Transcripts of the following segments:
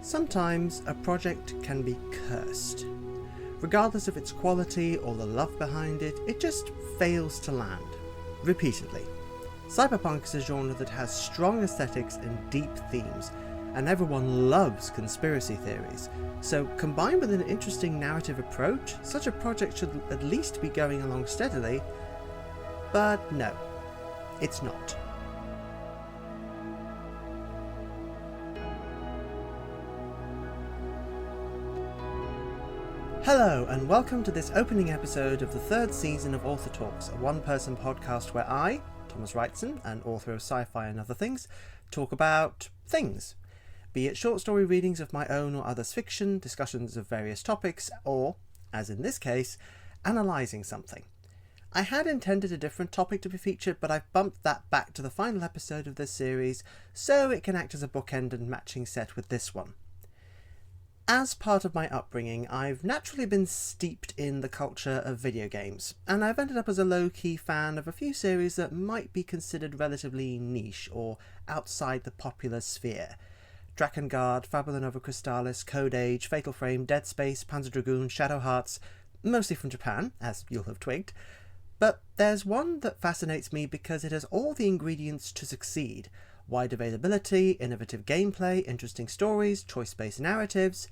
Sometimes a project can be cursed. Regardless of its quality or the love behind it, it just fails to land. Repeatedly. Cyberpunk is a genre that has strong aesthetics and deep themes, and everyone loves conspiracy theories, so combined with an interesting narrative approach, such a project should at least be going along steadily, but no, it's not. Hello and welcome to this opening episode of the third season of Author Talks, a one-person podcast where I, Thomas Wrightson, an author of sci-fi and other things, talk about things. Be it short story readings of my own or others' fiction, discussions of various topics, or, as in this case, analysing something. I had intended a different topic to be featured, but I've bumped that back to the final episode of this series, so it can act as a bookend and matching set with this one. As part of my upbringing, I've naturally been steeped in the culture of video games, and I've ended up as a low-key fan of a few series that might be considered relatively niche or outside the popular sphere. Drakengard, Fabula Nova Crystallis, Code Age, Fatal Frame, Dead Space, Panzer Dragoon, Shadow Hearts, mostly from Japan, as you'll have twigged. But there's one that fascinates me because it has all the ingredients to succeed. Wide availability, innovative gameplay, interesting stories, choice-based narratives.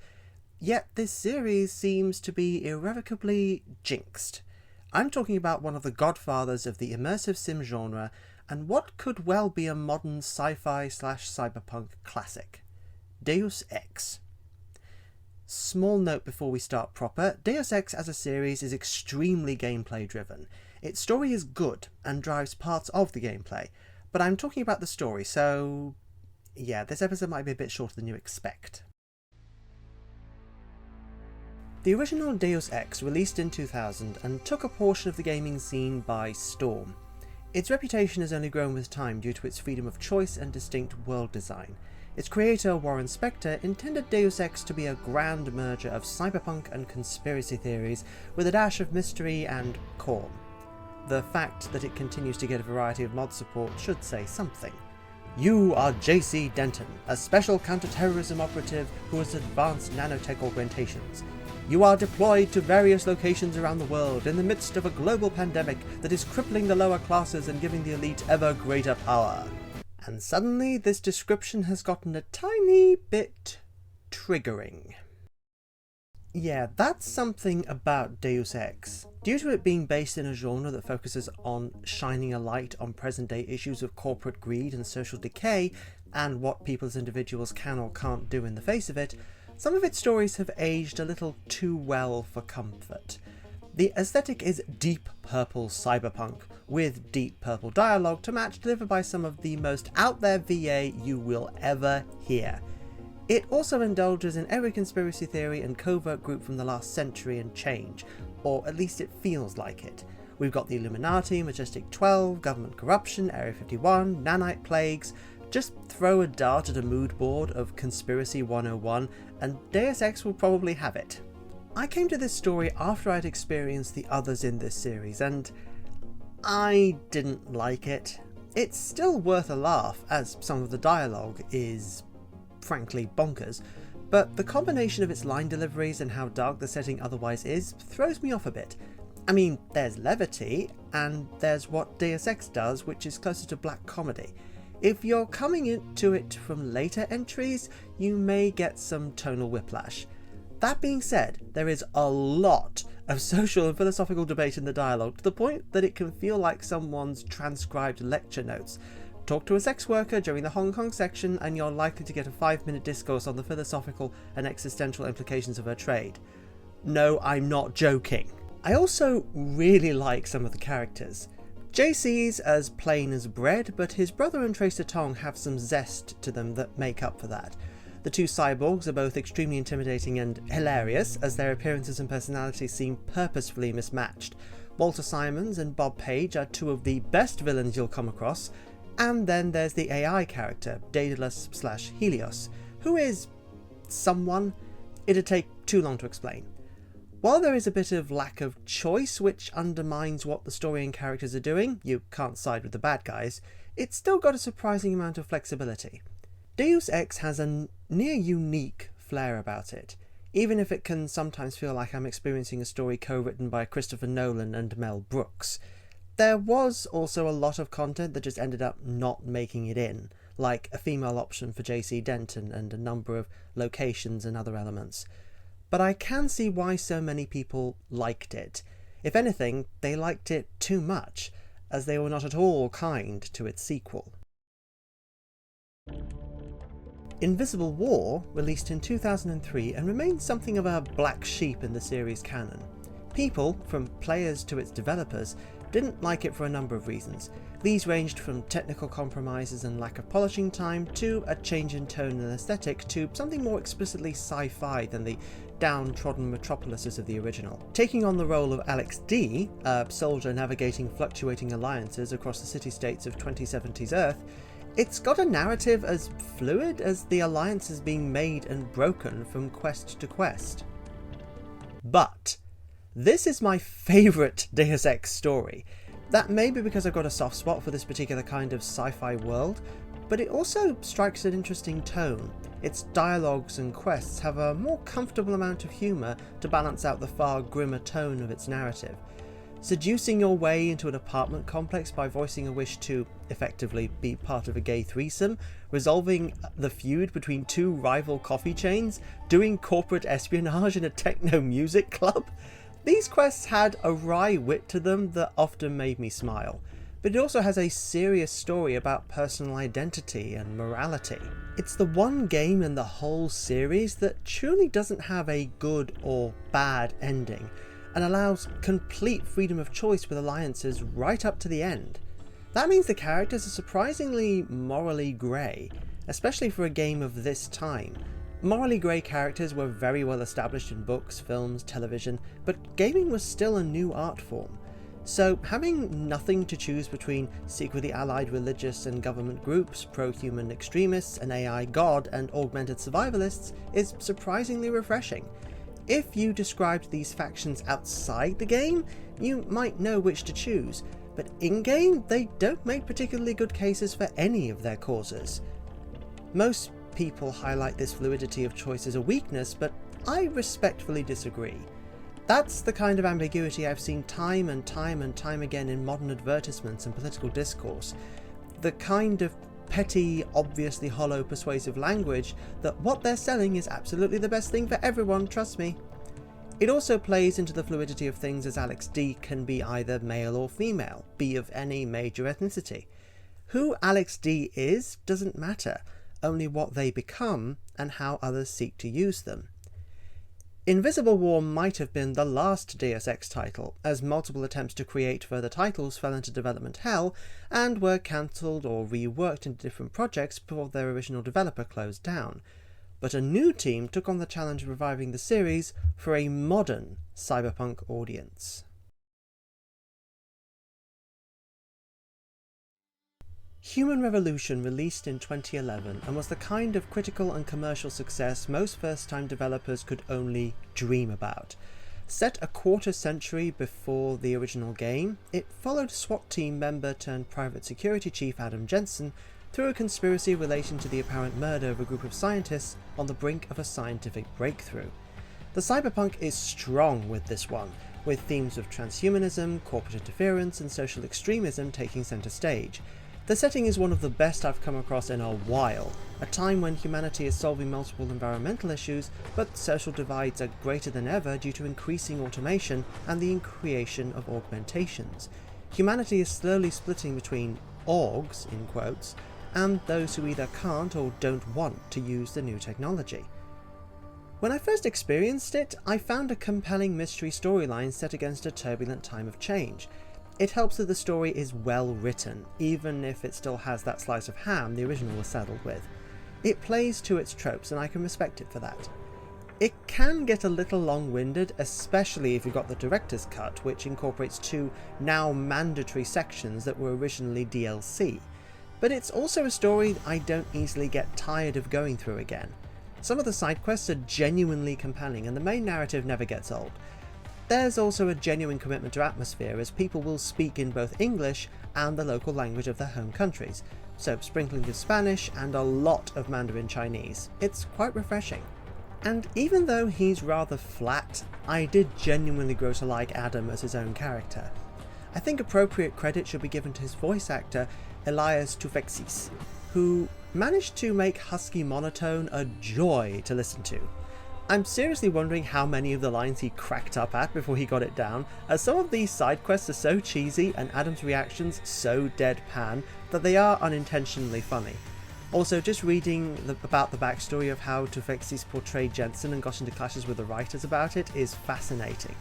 Yet this series seems to be irrevocably jinxed. I'm talking about one of the godfathers of the immersive sim genre, and what could well be a modern sci-fi/cyberpunk classic. Deus Ex. Small note before we start proper, Deus Ex as a series is extremely gameplay driven. Its story is good and drives parts of the gameplay, but I'm talking about the story, so yeah, this episode might be a bit shorter than you expect. The original Deus Ex released in 2000 and took a portion of the gaming scene by storm. Its reputation has only grown with time due to its freedom of choice and distinct world design. Its creator, Warren Spector, intended Deus Ex to be a grand merger of cyberpunk and conspiracy theories with a dash of mystery and corn. The fact that it continues to get a variety of mod support should say something. You are J.C. Denton, a special counter-terrorism operative who has advanced nanotech augmentations. You are deployed to various locations around the world in the midst of a global pandemic that is crippling the lower classes and giving the elite ever greater power. And suddenly this description has gotten a tiny bit triggering. Yeah, that's something about Deus Ex. Due to it being based in a genre that focuses on shining a light on present-day issues of corporate greed and social decay, and what people as individuals can or can't do in the face of it, some of its stories have aged a little too well for comfort. The aesthetic is deep purple cyberpunk, with deep purple dialogue to match, delivered by some of the most out-there VA you will ever hear. It also indulges in every conspiracy theory and covert group from the last century and change, or at least it feels like it. We've got the Illuminati, Majestic 12, government corruption, Area 51, nanite plagues. Just throw a dart at a mood board of Conspiracy 101 and Deus Ex will probably have it. I came to this story after I'd experienced the others in this series, and I didn't like it. It's still worth a laugh, as some of the dialogue is frankly bonkers, but the combination of its line deliveries and how dark the setting otherwise is throws me off a bit. I mean, there's levity, and there's what Deus Ex does, which is closer to black comedy. If you're coming into it from later entries, you may get some tonal whiplash. That being said, there is a lot of social and philosophical debate in the dialogue, to the point that it can feel like someone's transcribed lecture notes. Talk to a sex worker during the Hong Kong section and you're likely to get a 5-minute discourse on the philosophical and existential implications of her trade. No, I'm not joking. I also really like some of the characters. JC's as plain as bread, but his brother and Tracer Tong have some zest to them that make up for that. The two cyborgs are both extremely intimidating and hilarious, as their appearances and personalities seem purposefully mismatched. Walter Simons and Bob Page are two of the best villains you'll come across, and then there's the AI character, Daedalus/Helios, who is someone. It'd take too long to explain. While there is a bit of lack of choice which undermines what the story and characters are doing, you can't side with the bad guys, it's still got a surprising amount of flexibility. Deus Ex has a near unique flair about it, even if it can sometimes feel like I'm experiencing a story co-written by Christopher Nolan and Mel Brooks. There was also a lot of content that just ended up not making it in, like a female option for JC Denton and a number of locations and other elements. But I can see why so many people liked it. If anything, they liked it too much, as they were not at all kind to its sequel. Invisible War released in 2003 and remains something of a black sheep in the series canon. People, from players to its developers, didn't like it for a number of reasons. These ranged from technical compromises and lack of polishing time, to a change in tone and aesthetic, to something more explicitly sci-fi than the downtrodden metropolises of the original. Taking on the role of Alex D, a soldier navigating fluctuating alliances across the city-states of 2070's Earth, it's got a narrative as fluid as the alliances being made and broken from quest to quest. But this is my favourite Deus Ex story. That may be because I've got a soft spot for this particular kind of sci-fi world, but it also strikes an interesting tone. Its dialogues and quests have a more comfortable amount of humour to balance out the far grimmer tone of its narrative. Seducing your way into an apartment complex by voicing a wish to, effectively, be part of a gay threesome, resolving the feud between two rival coffee chains, doing corporate espionage in a techno music club. These quests had a wry wit to them that often made me smile, but it also has a serious story about personal identity and morality. It's the one game in the whole series that truly doesn't have a good or bad ending, and allows complete freedom of choice with alliances right up to the end. That means the characters are surprisingly morally grey, especially for a game of this time. Morally grey characters were very well established in books, films, television, but gaming was still a new art form. So having nothing to choose between secretly allied religious and government groups, pro-human extremists, an AI god, and augmented survivalists is surprisingly refreshing. If you described these factions outside the game, you might know which to choose, but in-game they don't make particularly good cases for any of their causes. Most people highlight this fluidity of choice as a weakness, but I respectfully disagree. That's the kind of ambiguity I've seen time and time again in modern advertisements and political discourse. The kind of petty, obviously hollow persuasive language that what they're selling is absolutely the best thing for everyone, trust me. It also plays into the fluidity of things, as Alex D can be either male or female, be of any major ethnicity. Who Alex D is doesn't matter, only what they become and how others seek to use them. Invisible War might have been the last Deus Ex title, as multiple attempts to create further titles fell into development hell and were cancelled or reworked into different projects before their original developer closed down. But a new team took on the challenge of reviving the series for a modern cyberpunk audience. Human Revolution released in 2011 and was the kind of critical and commercial success most first-time developers could only dream about. Set a quarter century before the original game, it followed SWAT team member turned private security chief Adam Jensen through a conspiracy relating to the apparent murder of a group of scientists on the brink of a scientific breakthrough. The cyberpunk is strong with this one, with themes of transhumanism, corporate interference, and social extremism taking centre stage. The setting is one of the best I've come across in a while, a time when humanity is solving multiple environmental issues, but social divides are greater than ever due to increasing automation and the creation of augmentations. Humanity is slowly splitting between orgs, in quotes, and those who either can't or don't want to use the new technology. When I first experienced it, I found a compelling mystery storyline set against a turbulent time of change. It helps that the story is well written, even if it still has that slice of ham the original was saddled with. It plays to its tropes, and I can respect it for that. It can get a little long-winded, especially if you've got the director's cut, which incorporates two now mandatory sections that were originally DLC. But it's also a story I don't easily get tired of going through again. Some of the side quests are genuinely compelling, and the main narrative never gets old. There's also a genuine commitment to atmosphere, as people will speak in both English and the local language of their home countries, so sprinkling with Spanish and a lot of Mandarin Chinese. It's quite refreshing. And even though he's rather flat, I did genuinely grow to like Adam as his own character. I think appropriate credit should be given to his voice actor, Elias Toufexis, who managed to make husky monotone a joy to listen to. I'm seriously wondering how many of the lines he cracked up at before he got it down, as some of these side quests are so cheesy and Adam's reactions so deadpan that they are unintentionally funny. Also, just reading about the backstory of how Toufexis portrayed Jensen and got into clashes with the writers about it is fascinating.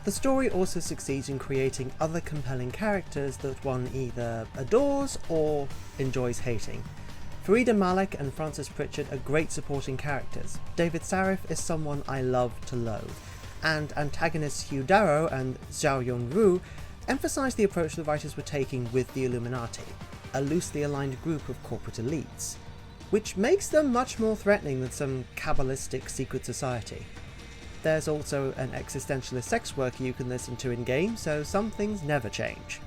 The story also succeeds in creating other compelling characters that one either adores or enjoys hating. Farida Malek and Francis Pritchard are great supporting characters. David Sarif is someone I love to loathe, and antagonists Hugh Darrow and Zhao Yunru emphasise the approach the writers were taking with the Illuminati, a loosely aligned group of corporate elites, which makes them much more threatening than some Kabbalistic secret society. There's also an existentialist sex worker you can listen to in-game, so some things never change.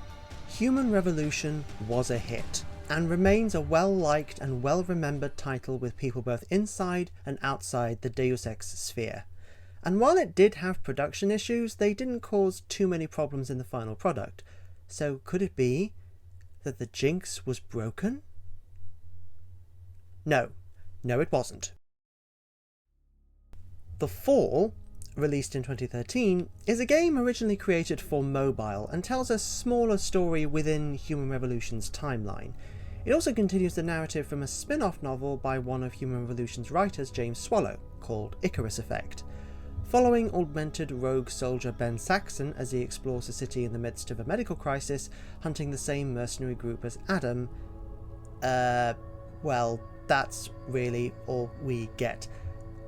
Human Revolution was a hit, and remains a well-liked and well-remembered title with people both inside and outside the Deus Ex sphere. And while it did have production issues, they didn't cause too many problems in the final product. So could it be that the jinx was broken? No, it wasn't. The Fall, released in 2013, is a game originally created for mobile and tells a smaller story within Human Revolution's timeline. It also continues the narrative from a spin-off novel by one of Human Revolution's writers, James Swallow, called Icarus Effect. Following augmented rogue soldier Ben Saxon as he explores a city in the midst of a medical crisis, hunting the same mercenary group as Adam, well, that's really all we get.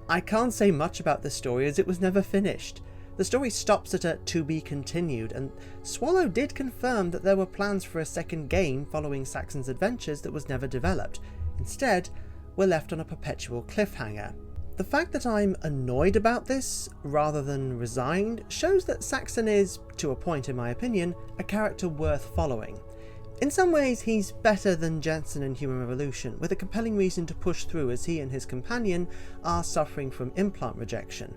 I can't say much about this story as it was never finished. The story stops at a to be continued, and Swallow did confirm that there were plans for a second game following Saxon's adventures that was never developed. Instead, we're left on a perpetual cliffhanger. The fact that I'm annoyed about this, rather than resigned, shows that Saxon is, to a point in my opinion, a character worth following. In some ways, he's better than Jensen in Human Revolution, with a compelling reason to push through as he and his companion are suffering from implant rejection.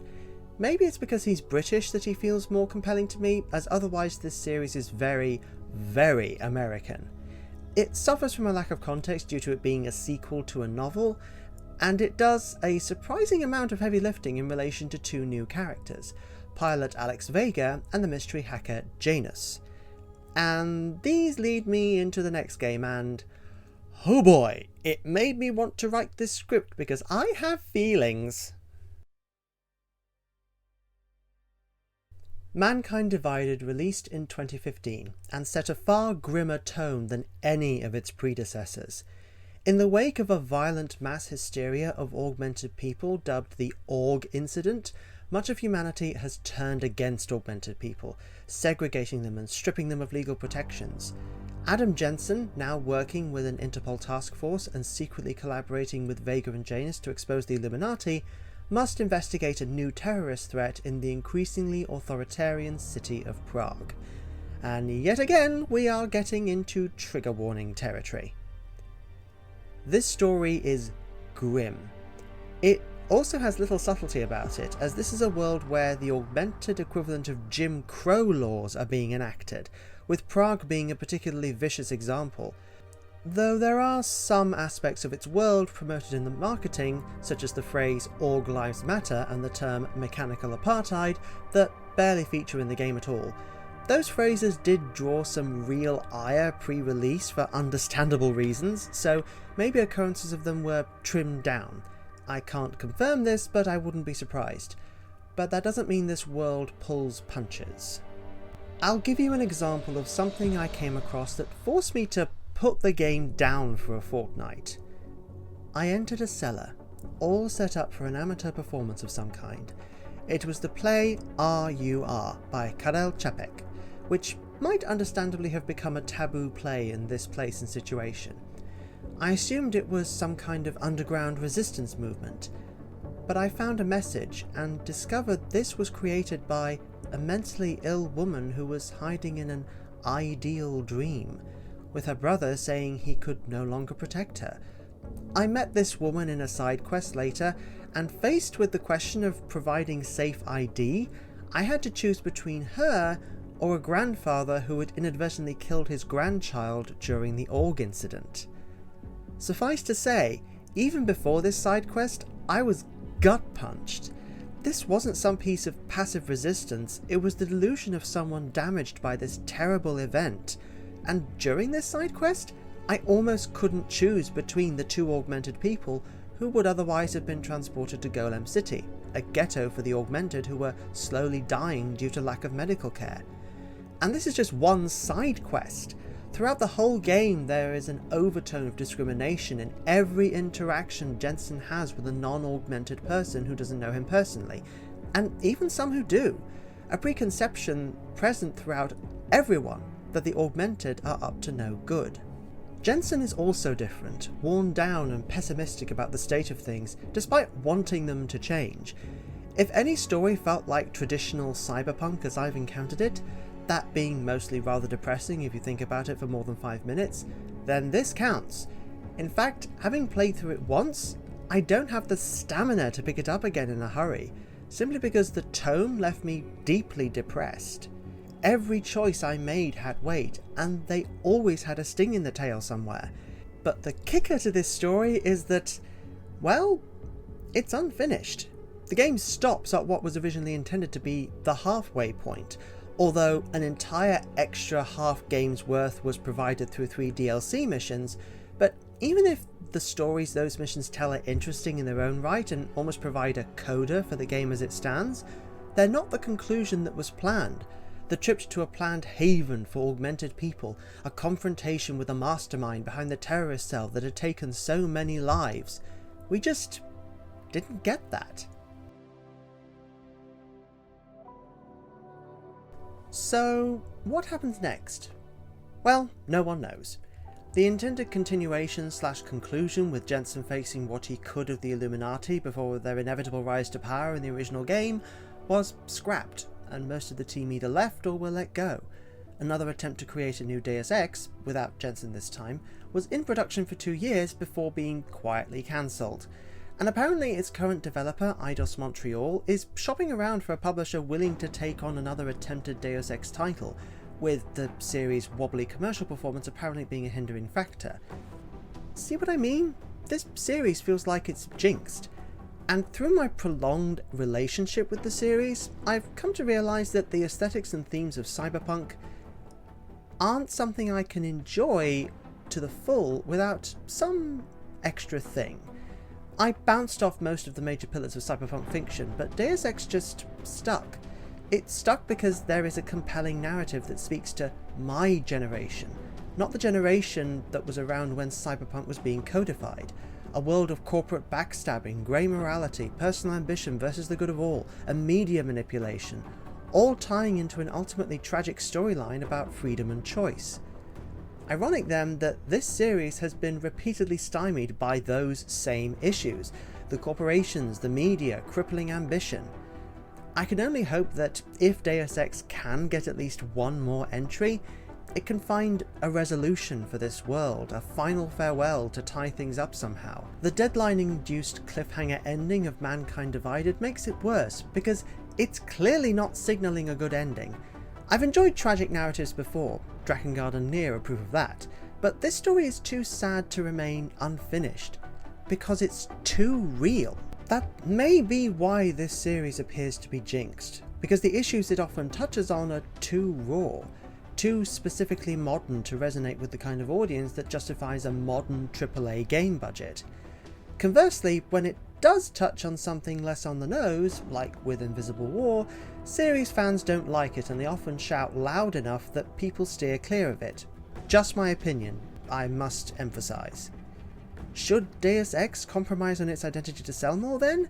Maybe it's because he's British that he feels more compelling to me, as otherwise this series is very, very American. It suffers from a lack of context due to it being a sequel to a novel, and it does a surprising amount of heavy lifting in relation to two new characters, pilot Alex Vega and the mystery hacker Janus. And these lead me into the next game, and oh boy, it made me want to write this script because I have feelings. Mankind Divided released in 2015 and set a far grimmer tone than any of its predecessors. In the wake of a violent mass hysteria of augmented people dubbed the Aug Incident, much of humanity has turned against augmented people, segregating them and stripping them of legal protections. Adam Jensen, now working with an Interpol task force and secretly collaborating with Vega and Janus to expose the Illuminati, must investigate a new terrorist threat in the increasingly authoritarian city of Prague. And yet again, we are getting into trigger warning territory. This story is grim. It also has little subtlety about it, as this is a world where the augmented equivalent of Jim Crow laws are being enacted, with Prague being a particularly vicious example. Though there are some aspects of its world promoted in the marketing, such as the phrase Aug Lives Matter and the term mechanical apartheid, that barely feature in the game at all. Those phrases did draw some real ire pre-release for understandable reasons, so maybe occurrences of them were trimmed down. I can't confirm this, but I wouldn't be surprised. But that doesn't mean this world pulls punches. I'll give you an example of something I came across that forced me to put the game down for a fortnight. I entered a cellar, all set up for an amateur performance of some kind. It was the play R.U.R. by Karel Čapek, which might understandably have become a taboo play in this place and situation. I assumed it was some kind of underground resistance movement, but I found a message and discovered this was created by a mentally ill woman who was hiding in an ideal dream, with her brother saying he could no longer protect her, I met this woman in a side quest later, and faced with the question of providing safe ID, I had to choose between her or a grandfather who had inadvertently killed his grandchild during the org incident. Suffice to say, even before this side quest, I was gut punched. This wasn't some piece of passive resistance, it was the delusion of someone damaged by this terrible event. And during this side quest, I almost couldn't choose between the two augmented people who would otherwise have been transported to Golem City, a ghetto for the augmented who were slowly dying due to lack of medical care. And this is just one side quest. Throughout the whole game there is an overtone of discrimination in every interaction Jensen has with a non-augmented person who doesn't know him personally, and even some who do. A preconception present throughout everyone that the augmented are up to no good. Jensen is also different, worn down and pessimistic about the state of things, despite wanting them to change. If any story felt like traditional cyberpunk as I've encountered it, that being mostly rather depressing if you think about it for more than 5 minutes, then this counts. In fact, having played through it once, I don't have the stamina to pick it up again in a hurry, simply because the tone left me deeply depressed. Every choice I made had weight, and they always had a sting in the tail somewhere. But the kicker to this story is that, well, it's unfinished. The game stops at what was originally intended to be the halfway point, although an entire extra half game's worth was provided through 3 DLC missions. But even if the stories those missions tell are interesting in their own right and almost provide a coda for the game as it stands, they're not the conclusion that was planned. The trip to a planned haven for augmented people, a confrontation with the mastermind behind the terrorist cell that had taken so many lives. We just didn't get that. So, what happens next? Well, no one knows. The intended continuation / conclusion with Jensen facing what he could of the Illuminati before their inevitable rise to power in the original game was scrapped, and most of the team either left or were let go. Another attempt to create a new Deus Ex, without Jensen this time, was in production for 2 years before being quietly cancelled. And apparently its current developer, Eidos Montreal, is shopping around for a publisher willing to take on another attempted Deus Ex title, with the series' wobbly commercial performance apparently being a hindering factor. See what I mean? This series feels like it's jinxed. And through my prolonged relationship with the series, I've come to realise that the aesthetics and themes of cyberpunk aren't something I can enjoy to the full without some extra thing. I bounced off most of the major pillars of cyberpunk fiction, but Deus Ex just stuck. It stuck because there is a compelling narrative that speaks to my generation, not the generation that was around when cyberpunk was being codified. A world of corporate backstabbing, grey morality, personal ambition versus the good of all, and media manipulation, all tying into an ultimately tragic storyline about freedom and choice. Ironic then that this series has been repeatedly stymied by those same issues, the corporations, the media, crippling ambition. I can only hope that if Deus Ex can get at least one more entry, it can find a resolution for this world, a final farewell to tie things up somehow. The deadline-induced cliffhanger ending of Mankind Divided makes it worse, because it's clearly not signalling a good ending. I've enjoyed tragic narratives before, Drakengard and Nier are proof of that, but this story is too sad to remain unfinished, because it's too real. That may be why this series appears to be jinxed, because the issues it often touches on are too raw, too specifically modern to resonate with the kind of audience that justifies a modern AAA game budget. Conversely, when it does touch on something less on the nose, like with Invisible War, series fans don't like it and they often shout loud enough that people steer clear of it. Just my opinion, I must emphasise. Should Deus Ex compromise on its identity to sell more then?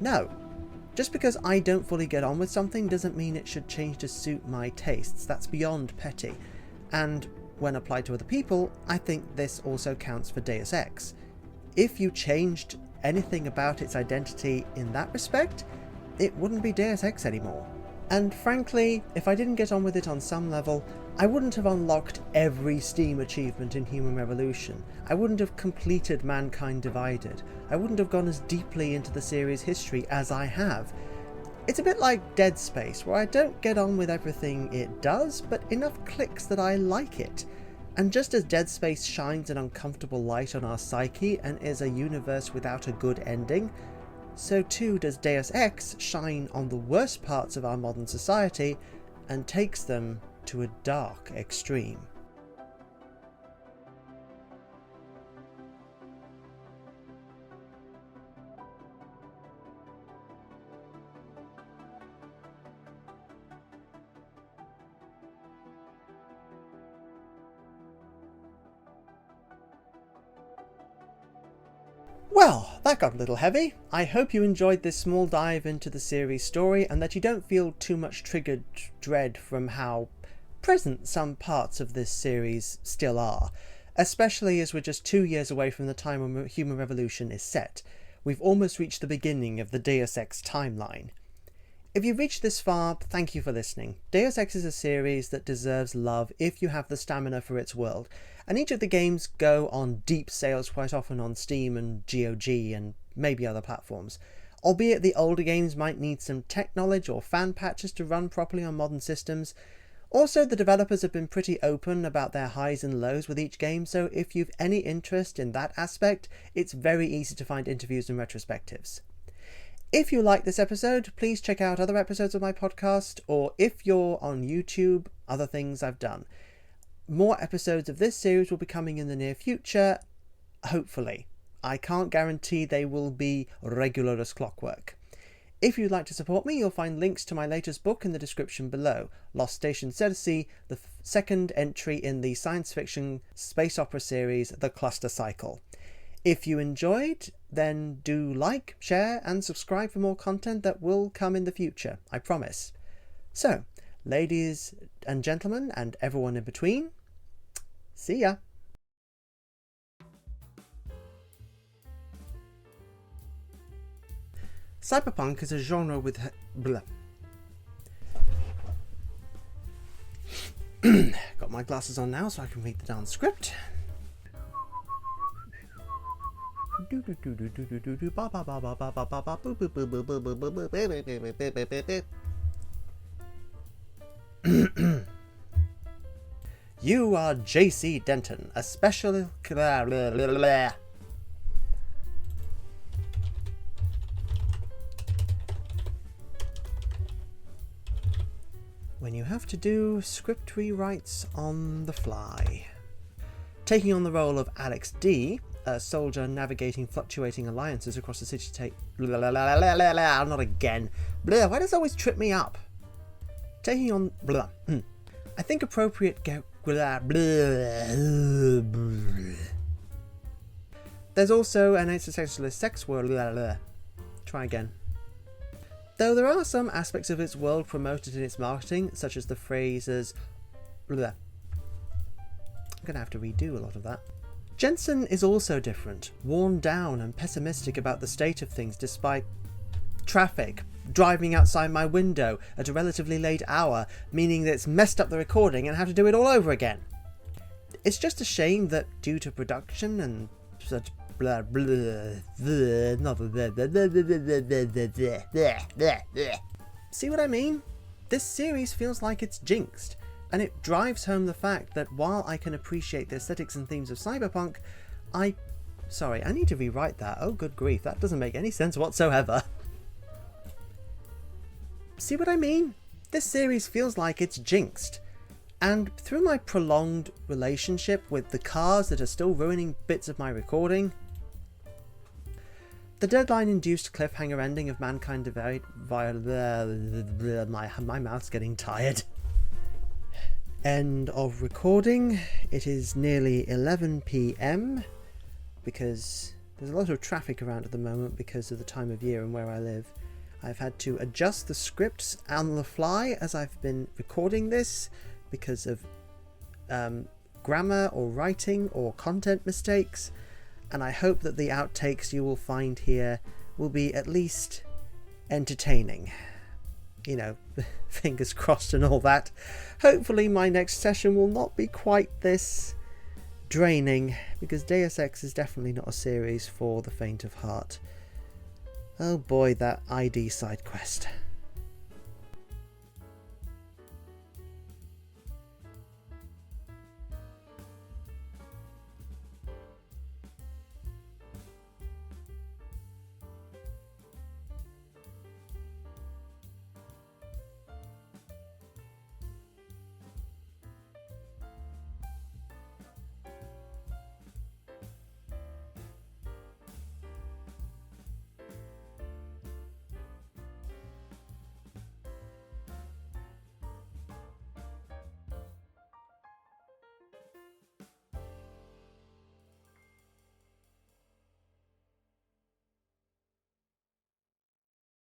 No. Just because I don't fully get on with something doesn't mean it should change to suit my tastes. That's beyond petty. And when applied to other people, I think this also counts for Deus Ex. If you changed anything about its identity in that respect, it wouldn't be Deus Ex anymore. And frankly, if I didn't get on with it on some level, I wouldn't have unlocked every Steam achievement in Human Revolution. I wouldn't have completed Mankind Divided. I wouldn't have gone as deeply into the series' history as I have. It's a bit like Dead Space, where I don't get on with everything it does, but enough clicks that I like it. And just as Dead Space shines an uncomfortable light on our psyche and is a universe without a good ending, so too does Deus Ex shine on the worst parts of our modern society and takes them to a dark extreme. Well, that got a little heavy. I hope you enjoyed this small dive into the series story and that you don't feel too much triggered dread from how present some parts of this series still are, especially as we're just 2 years away from the time when Human Revolution is set. We've almost reached the beginning of the Deus Ex timeline. If you've reached this far, thank you for listening. Deus Ex is a series that deserves love if you have the stamina for its world, and each of the games go on deep sales quite often on Steam and GOG and maybe other platforms. Albeit the older games might need some tech knowledge or fan patches to run properly on modern systems. Also, the developers have been pretty open about their highs and lows with each game, so if you've any interest in that aspect, it's very easy to find interviews and retrospectives. If you like this episode, please check out other episodes of my podcast, or if you're on YouTube, other things I've done. More episodes of this series will be coming in the near future, hopefully. I can't guarantee they will be regular as clockwork. If you'd like to support me, you'll find links to my latest book in the description below, Lost Station Cersei, the second entry in the science fiction space opera series, The Cluster Cycle. If you enjoyed, then do like, share, and subscribe for more content that will come in the future, I promise. So, ladies and gentlemen, and everyone in between, see ya! Cyberpunk is a genre with Got my glasses on now so I can read the darn script. You are J.C. Denton, a special... When you have to do script rewrites on the fly. Taking on the role of Alex D., a soldier navigating fluctuating alliances across the city state. Not again. Blah, why does it always trip me up? Taking on... Blah. I think appropriate... There's also an existentialist sex world. Try again. Though there are some aspects of its world promoted in its marketing, such as the phrases... I'm going to have to redo a lot of that. Jensen is also different, worn down and pessimistic about the state of things despite traffic driving outside my window at a relatively late hour, meaning that it's messed up the recording and I have to do it all over again. It's just a shame that due to production and such blah blah see what I mean? This series feels like it's jinxed. And it drives home the fact that while I can appreciate the aesthetics and themes of cyberpunk, Sorry, I need to rewrite that. Oh, good grief, that doesn't make any sense whatsoever. See what I mean? This series feels like it's jinxed. And through my prolonged relationship with the cars that are still ruining bits of my recording, the deadline-induced cliffhanger ending of Mankind Divided... My mouth's getting tired. End of recording. It is nearly 11 PM because there's a lot of traffic around at the moment because of the time of year and where I live. I've had to adjust the scripts on the fly as I've been recording this because of grammar or writing or content mistakes, and I hope that the outtakes you will find here will be at least entertaining. you know, fingers crossed and all that. Hopefully my next session will not be quite this draining, because Deus Ex is definitely not a series for the faint of heart. Oh boy, that ID side quest.